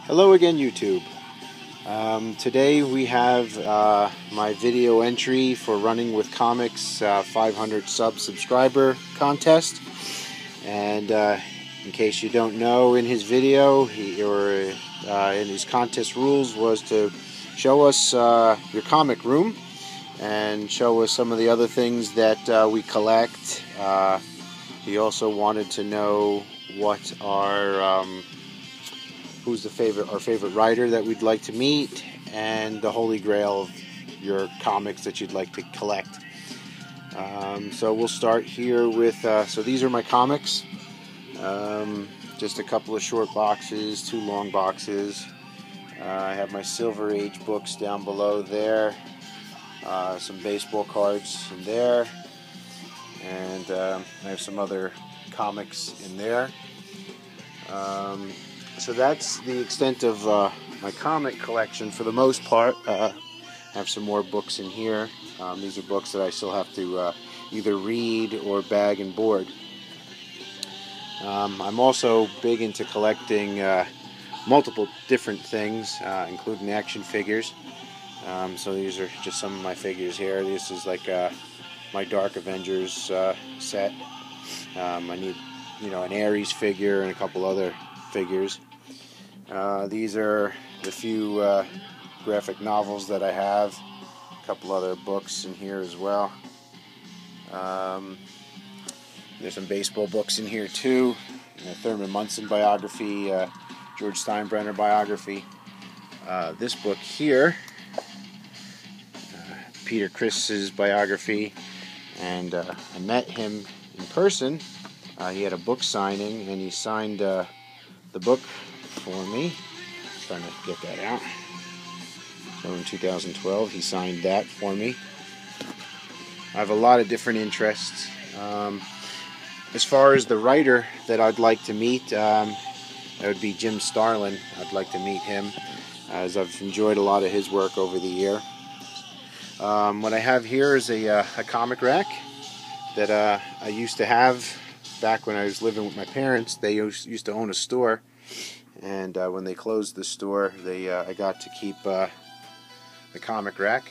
Hello again, YouTube. Today we have my video entry for Running with Comics 500 subscriber contest. And in case you don't know, in his video, in his contest rules was to show us your comic room and show us some of the other things that we collect. He also wanted to know what our who's our favorite writer that we'd like to meet, and the holy grail of your comics that you'd like to collect. So we'll start here with, so these are my comics. Just a couple of short boxes, 2 long boxes. I have my Silver Age books down below there. Some baseball cards in there. And I have some other comics in there. So that's the extent of my comic collection for the most part. I have some more books in here. These are books that I still have to either read or bag and board. I'm also big into collecting multiple different things, including action figures. So these are just some of my figures here. This is like my Dark Avengers set. I need, an Ares figure and a couple other figures. These are the few graphic novels that I have. A couple other books in here as well. There's some baseball books in here too. A Thurman Munson biography, George Steinbrenner biography. This book here, Peter Criss's biography, and I met him in person. He had a book signing, and he signed the book for me. Trying to get that out. So in 2012, he signed that for me. I have a lot of different interests. As far as the writer that I'd like to meet, that would be Jim Starlin. I'd like to meet him, as I've enjoyed a lot of his work over the year. What I have here is a comic rack that I used to have back when I was living with my parents. They used to own a store, and when they closed the store, I got to keep the comic rack.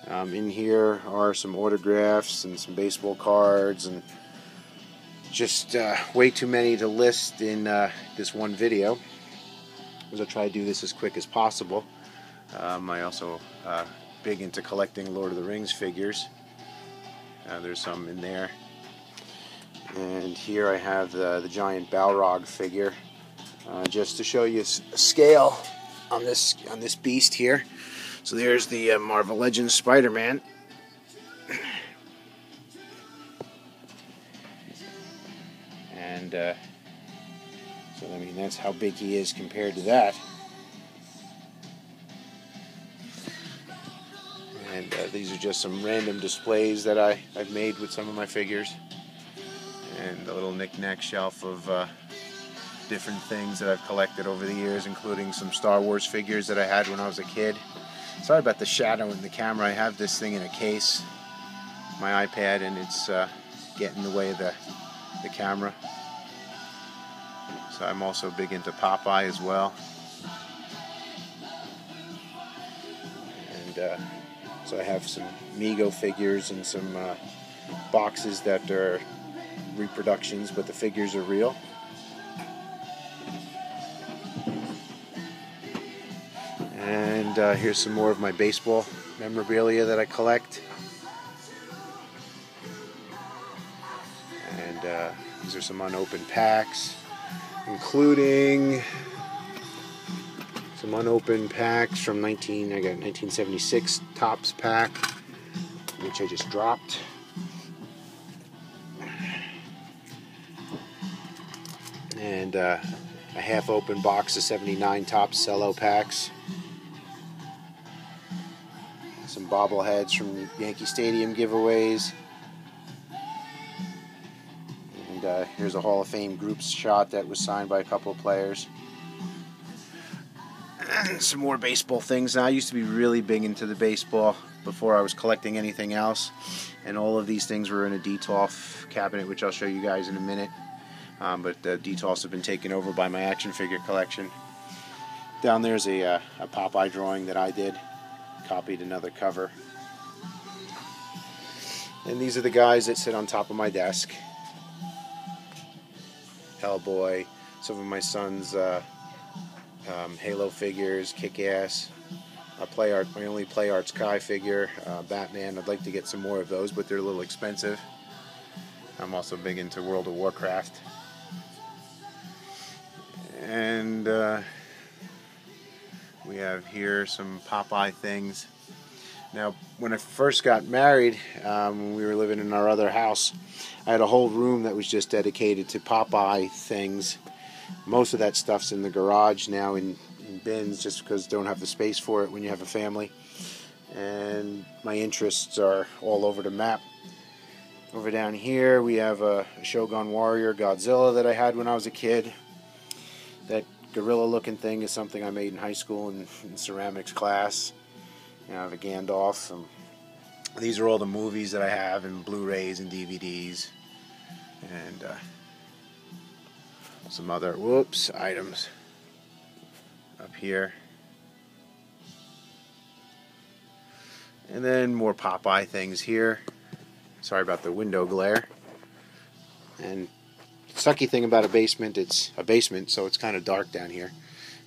In here are some autographs and some baseball cards, and just way too many to list in this one video, because I'll try to do this as quick as possible. I also big into collecting Lord of the Rings figures. There's some in there. And here I have the giant Balrog figure, just to show you a scale on this beast here. So there's the Marvel Legends Spider-Man. And so I mean, that's how big he is compared to that. And these are just some random displays that I've made with some of my figures. And a little knick-knack shelf of different things that I've collected over the years, including some Star Wars figures that I had when I was a kid. Sorry about the shadow in the camera. I have this thing in a case, my iPad, and it's getting in the way of the camera. So I'm also big into Popeye as well. And so I have some Mego figures and some boxes that are reproductions, but the figures are real. And here's some more of my baseball memorabilia that I collect. And these are some unopened packs, including some unopened packs from I got 1976 Topps pack, which I just dropped. And a half-open box of 79 Topps cello packs. Some bobbleheads from Yankee Stadium giveaways. And here's a Hall of Fame groups shot that was signed by a couple of players. And some more baseball things. Now, I used to be really big into the baseball before I was collecting anything else. And all of these things were in a Detolf cabinet, which I'll show you guys in a minute. but the details have been taken over by my action figure collection. Down there's a Popeye drawing that I did, copied another cover. And these are the guys that sit on top of my desk. Hellboy, some of my son's Halo figures, Kick-Ass, my only Play Art Sky figure, Batman. I'd like to get some more of those, but they're a little expensive. I'm also big into World of Warcraft. And we have here some Popeye things. Now, when I first got married, when we were living in our other house, I had a whole room that was just dedicated to Popeye things. Most of that stuff's in the garage now in bins, just because don't have the space for it when you have a family. And my interests are all over the map. Over down here we have a Shogun Warrior Godzilla that I had when I was a kid. That gorilla looking thing is something I made in high school in ceramics class. I have a Gandalf. These are all the movies that I have in Blu-rays and DVDs. And some other items up here. And then more Popeye things here. Sorry about the window glare. And the sucky thing about a basement, it's a basement, so it's kind of dark down here.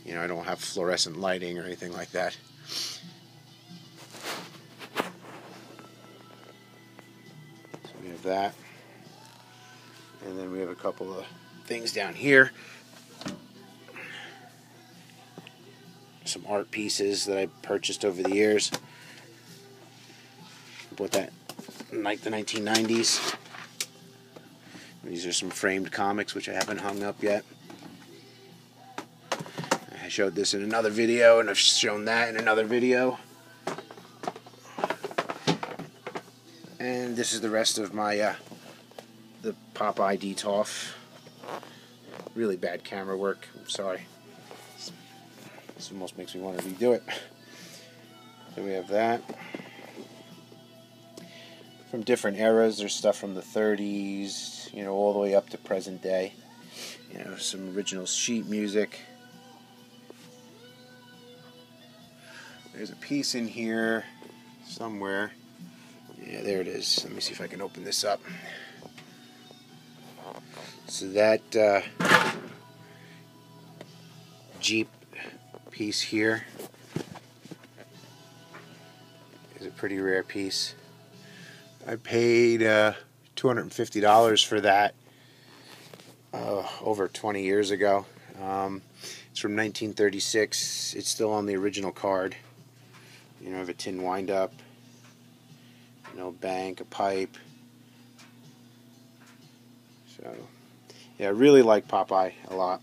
You know, I don't have fluorescent lighting or anything like that. So we have that. And then we have a couple of things down here. Some art pieces that I purchased over the years. Bought that in like the 1990s. These are some framed comics which I haven't hung up yet. I showed this in another video, and I've shown that in another video. And this is the rest of my the Popeye Detolf. Really bad camera work. I'm sorry. This almost makes me want to redo it. So we have that. From different eras, there's stuff from the 30s, you know, all the way up to present day. You know, some original sheet music. There's a piece in here somewhere. Yeah, there it is. Let me see if I can open this up. So that Jeep piece here is a pretty rare piece. I paid $250 for that over 20 years ago. It's from 1936. It's still on the original card. You know, I have a tin wind-up, you know, bank, a pipe. So, yeah, I really like Popeye a lot.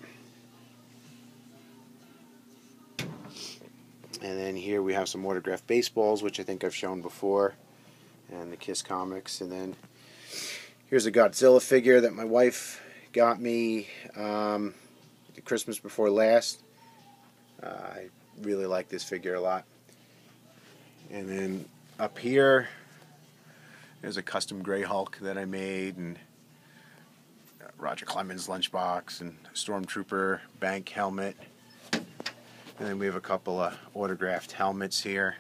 And then here we have some autographed baseballs, which I think I've shown before. And the Kiss comics. And then here's a Godzilla figure that my wife got me the Christmas before last. I really like this figure a lot. And then up here there's a custom Grey Hulk that I made, and Roger Clemens lunchbox, and a Stormtrooper bank helmet. And then we have a couple of autographed helmets here.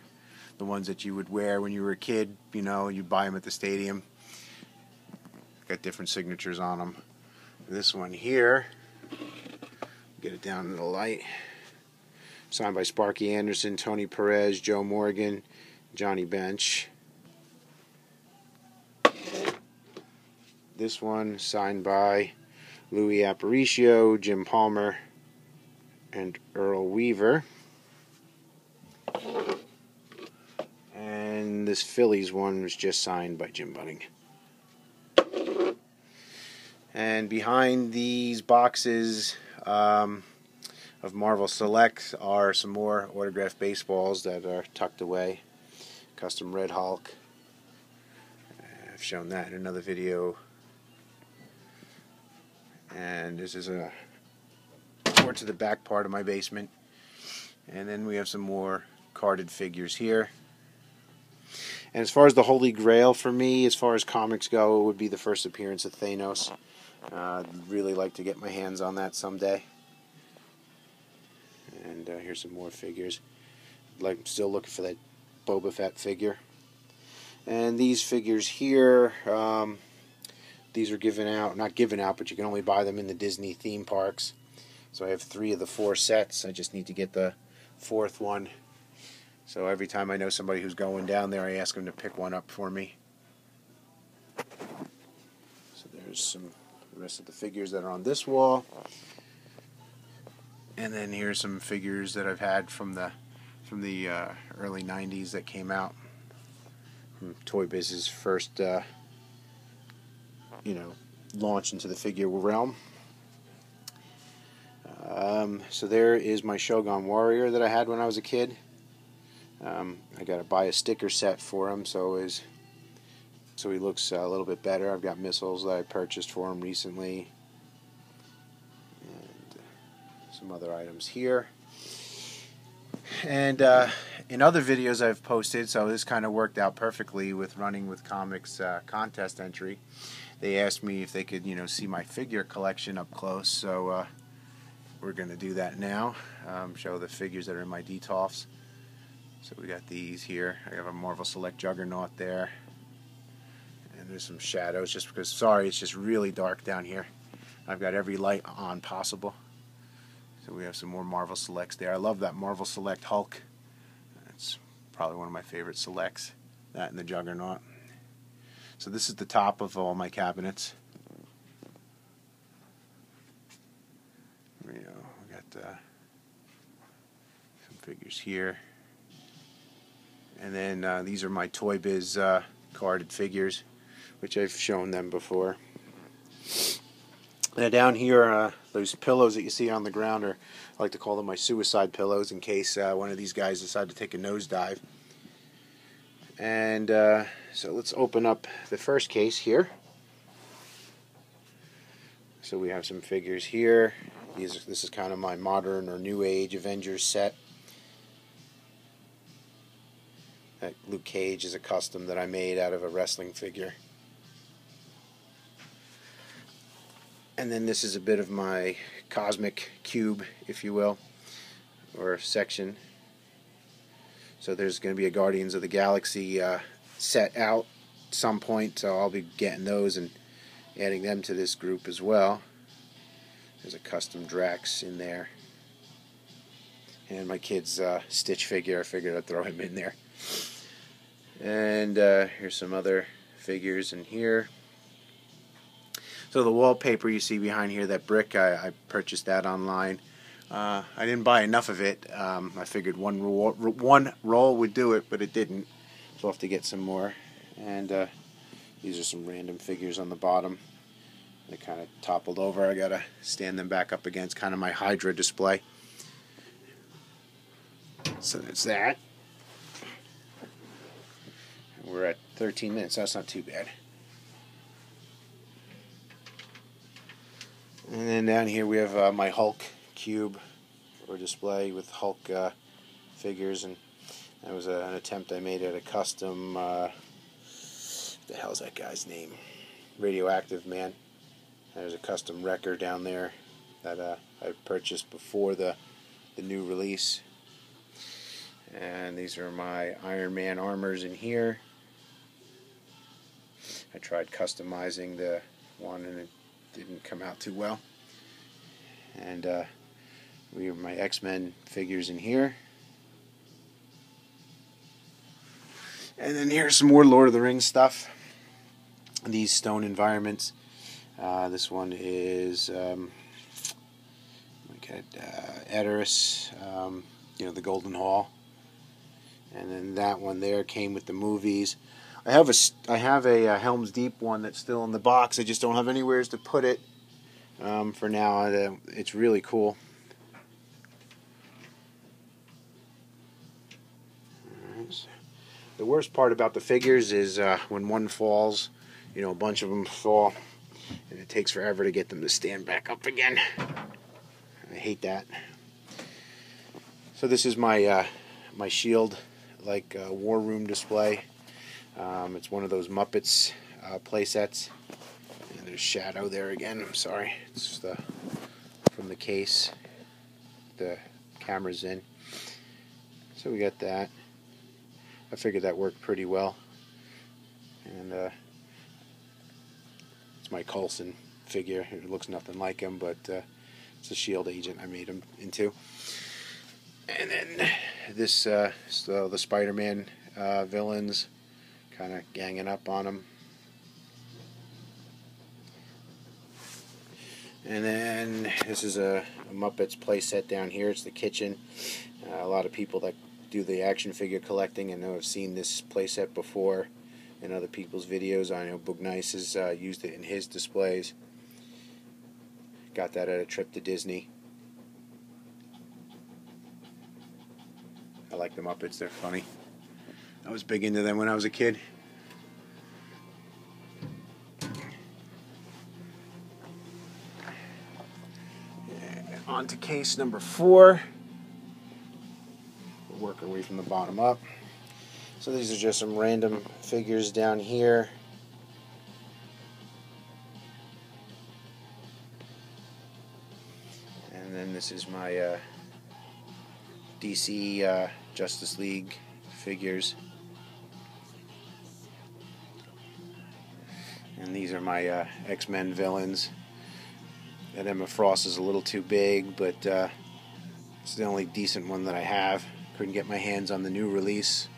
The ones that you would wear when you were a kid, you know, you buy them at the stadium. Got different signatures on them. This one here, get it down to the light. Signed by Sparky Anderson, Tony Perez, Joe Morgan, Johnny Bench. This one signed by Louis Aparicio, Jim Palmer, and Earl Weaver. And this Phillies one was just signed by Jim Bunning. And behind these boxes of Marvel Selects are some more autographed baseballs that are tucked away. Custom Red Hulk. I've shown that in another video. And this is a tour to the back part of my basement. And then we have some more carded figures here. And as far as the Holy Grail for me, as far as comics go, it would be the first appearance of Thanos. I'd really like to get my hands on that someday. And here's some more figures. Still looking for that Boba Fett figure. And these figures here, these are given out, not given out, but you can only buy them in the Disney theme parks. So I have 3 of the 4 sets. I just need to get the 4th one. So every time I know somebody who's going down there, I ask them to pick one up for me. So there's the rest of the figures that are on this wall. And then here's some figures that I've had from the early 90s that came out. From Toy Biz's first, launch into the figure realm. So there is my Shogun Warrior that I had when I was a kid. I got to buy a sticker set for him so he looks a little bit better. I've got missiles that I purchased for him recently, and some other items here. And in other videos I've posted, so this kind of worked out perfectly with Running with Comics contest entry. They asked me if they could, see my figure collection up close, so we're going to do that now. Show the figures that are in my detolfs. So we got these here. I have a Marvel Select Juggernaut there. And there's some shadows just because, sorry, it's just really dark down here. I've got every light on possible. So we have some more Marvel Selects there. I love that Marvel Select Hulk. It's probably one of my favorite selects. That and the Juggernaut. So this is the top of all my cabinets. We got some figures here. And then these are my Toy Biz carded figures, which I've shown them before. Now down here, those pillows that you see on the ground I like to call them my suicide pillows in case one of these guys decide to take a nosedive. And so let's open up the first case here. So we have some figures here. This is kind of my modern or new age Avengers set. Luke Cage is a custom that I made out of a wrestling figure. And then this is a bit of my cosmic cube, if you will, or section. So there's going to be a Guardians of the Galaxy set out at some point, so I'll be getting those and adding them to this group as well. There's a custom Drax in there. And my kid's Stitch figure, I figured I'd throw him in there. And here's some other figures in here. So the wallpaper you see behind here, that brick, I purchased that online. I didn't buy enough of it. I figured one roll would do it, but it didn't. So I'll have to get some more. And these are some random figures on the bottom. They kind of toppled over. I gotta stand them back up against kind of my Hydra display. So that's that. We're at 13 minutes, so that's not too bad. And then down here we have my Hulk cube for display with Hulk figures, and that was an attempt I made at a custom, what the hell's that guy's name? Radioactive Man. There's a custom wrecker down there that I purchased before the new release. And these are my Iron Man armors in here. I tried customizing the one and it didn't come out too well. And we have my X-Men figures in here. And then here's some more Lord of the Rings stuff. These stone environments. This one is Edoras, the Golden Hall. And then that one there came with the movies. I have a Helm's Deep one that's still in the box. I just don't have anywhere to put it for now. It's really cool. The worst part about the figures is when one falls, a bunch of them fall, and it takes forever to get them to stand back up again. I hate that. So this is my my shield, war room display. It's one of those Muppets play sets. And There's shadow there again. I'm sorry. It's from the case. The camera's in. So we got that. I figured that worked pretty well. And it's my Coulson figure. It looks nothing like him, but it's a S.H.I.E.L.D. agent I made him into. And then this, so the Spider-Man villains, kind of ganging up on him. And then this is a Muppets playset down here. It's the kitchen. A lot of people that do the action figure collecting and know have seen this playset before in other people's videos. I know Boog Nice has used it in his displays. Got that at a trip to Disney. I like the Muppets. They're funny. I was big into them when I was a kid. On to case number 4. We'll work our way from the bottom up. So these are just some random figures down here. And then this is my DC Justice League figures. And these are my X-Men villains. That Emma Frost is a little too big, but it's the only decent one that I have. Couldn't get my hands on the new release.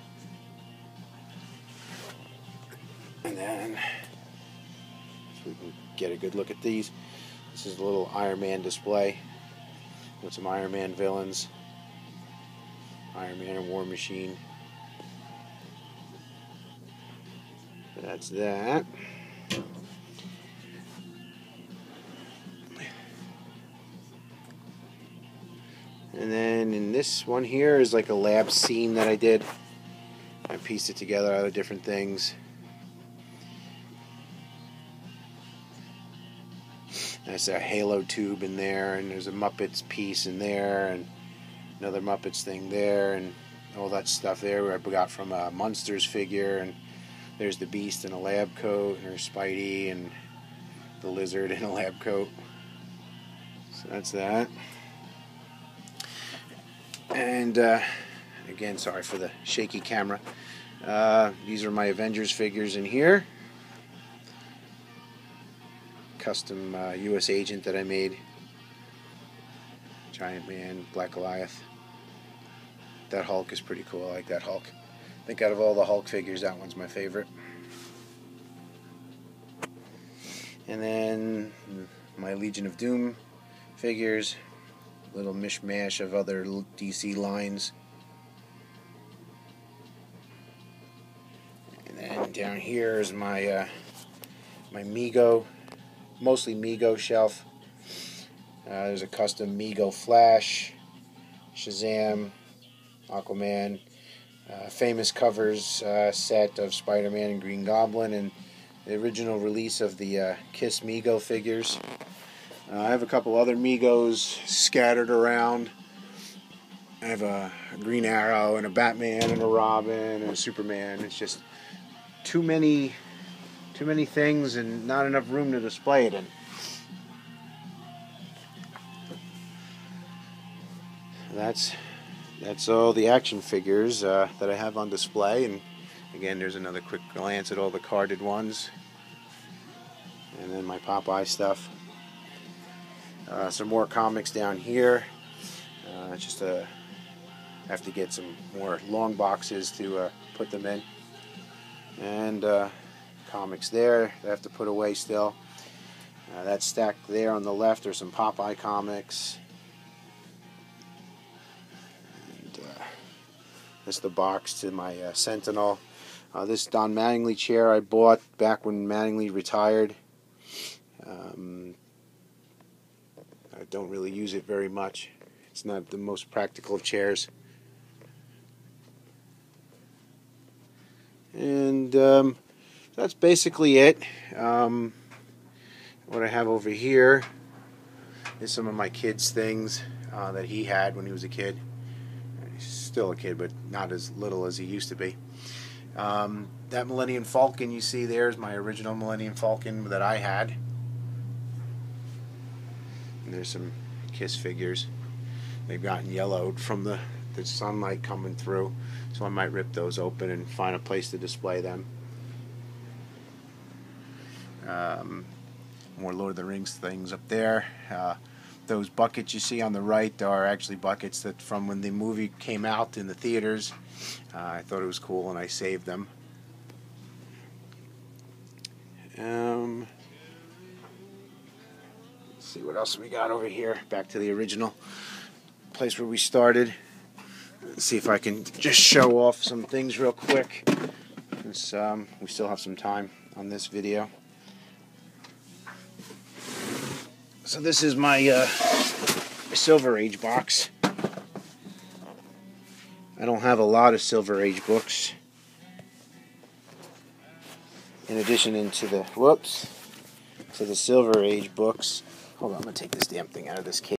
And then, if we can get a good look at these, this is a little Iron Man display with some Iron Man villains. Iron Man and War Machine. That's that. And then in this one here is like a lab scene that I did. I pieced it together out of different things. There's a Halo tube in there, and there's a Muppets piece in there, and another Muppets thing there, and all that stuff there I got from a Munsters figure. And there's the Beast in a lab coat, and there's Spidey and the Lizard in a lab coat. So that's that. And again, sorry for the shaky camera. These are my Avengers figures in here. Custom US agent that I made. Giant Man, Black Goliath. That Hulk is pretty cool. I like that Hulk. I think out of all the Hulk figures, that one's my favorite. And then my Legion of Doom figures. Little mishmash of other DC lines. And then down here is my my Mego, mostly Mego shelf. There's a custom Mego Flash, Shazam, Aquaman, famous covers set of Spider-Man and Green Goblin, and the original release of the Kiss Mego figures. I have a couple other Megos scattered around. I have a Green Arrow and a Batman and a Robin and a Superman. It's just too many things and not enough room to display it in. That's all the action figures that I have on display. And again, there's another quick glance at all the carded ones. And then my Popeye stuff. Some more comics down here. Just have to get some more long boxes to put them in. And comics there that I have to put away still. That's stacked there on the left. There's some Popeye comics. And that's the box to my Sentinel. This Don Mattingly chair I bought back when Mattingly retired. I don't really use it very much. It's not the most practical of chairs. And that's basically it. What I have over here is some of my kids' things that he had when he was a kid. He's still a kid, but not as little as he used to be. That Millennium Falcon you see there is my original Millennium Falcon that I had. There's some Kiss figures. They've gotten yellowed from the sunlight coming through, so I might rip those open and find a place to display them. More Lord of the Rings things up there. Those buckets you see on the right are actually buckets that from when the movie came out in the theaters. I thought it was cool and I saved them. Let's see what else we got over here. Back to the original place where we started. Let's see if I can just show off some things real quick, since we still have some time on this video. So this is my Silver Age box. I don't have a lot of Silver Age books. In addition to the Silver Age books. Hold on, I'm going to take this damn thing out of this case.